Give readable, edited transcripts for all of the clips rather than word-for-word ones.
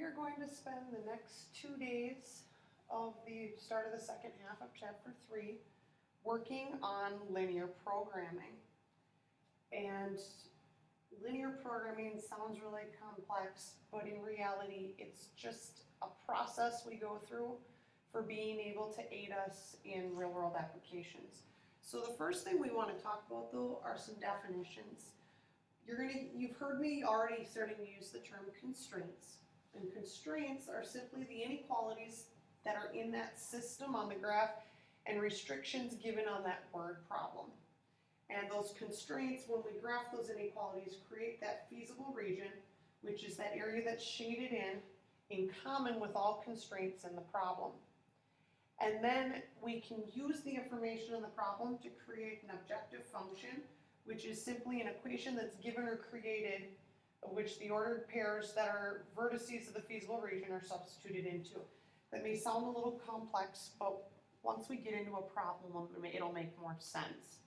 We are going to spend the next 2 days of the start of the second half of Chapter 3 working on linear programming. And linear programming sounds really complex, but in reality it's just a process we go through for being able to aid us in real-world applications. So the first thing we want to talk about though are some definitions. You've heard me already starting to use the term constraints. And constraints are simply the inequalities that are in that system on the graph and restrictions given on that word problem. And those constraints, when we graph those inequalities, create that feasible region, which is that area that's shaded in common with all constraints in the problem. And then we can use the information in the problem to create an objective function, which is simply an equation that's given or created, of which the ordered pairs that are vertices of the feasible region are substituted into. That may sound a little complex, but once we get into a problem, it'll make more sense.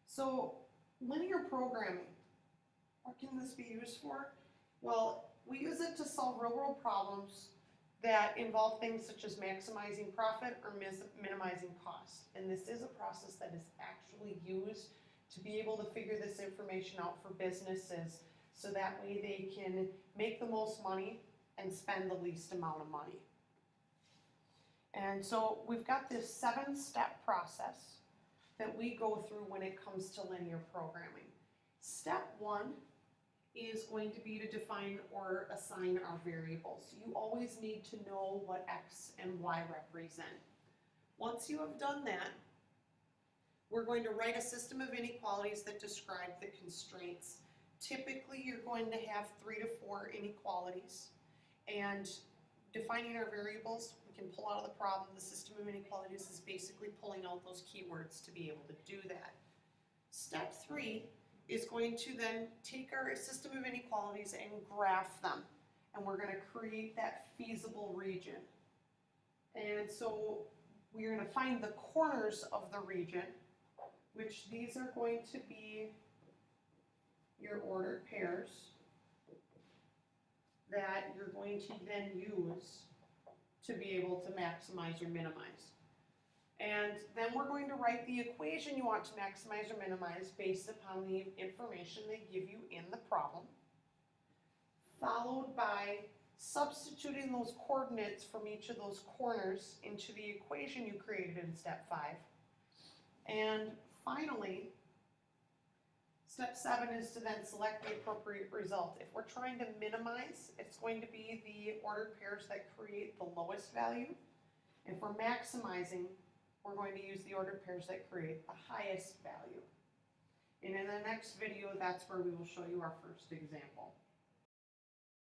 So, linear programming, what can this be used for? Well, we use it to solve real-world problems that involve things such as maximizing profit or minimizing cost. And this is a process that is actually used to be able to figure this information out for businesses so that way they can make the most money and spend the least amount of money. And so we've got this 7-step process that we go through when it comes to linear programming. Step 1 is going to be to define or assign our variables. You always need to know what X and Y represent. Once you have done that, we're going to write a system of inequalities that describe the constraints. Typically, you're going to have 3 to 4 inequalities. And defining our variables, we can pull out of the problem. The system of inequalities is basically pulling out those keywords to be able to do that. Step 3 is going to then take our system of inequalities and graph them. And we're going to create that feasible region. And so we're going to find the corners of the region, which these are going to be your ordered pairs that you're going to then use to be able to maximize or minimize. And then we're going to write the equation you want to maximize or minimize based upon the information they give you in the problem, followed by substituting those coordinates from each of those corners into the equation you created in step 5. And finally, step 7 is to then select the appropriate result. If we're trying to minimize, it's going to be the ordered pairs that create the lowest value. If we're maximizing, we're going to use the ordered pairs that create the highest value. And in the next video, that's where we will show you our first example.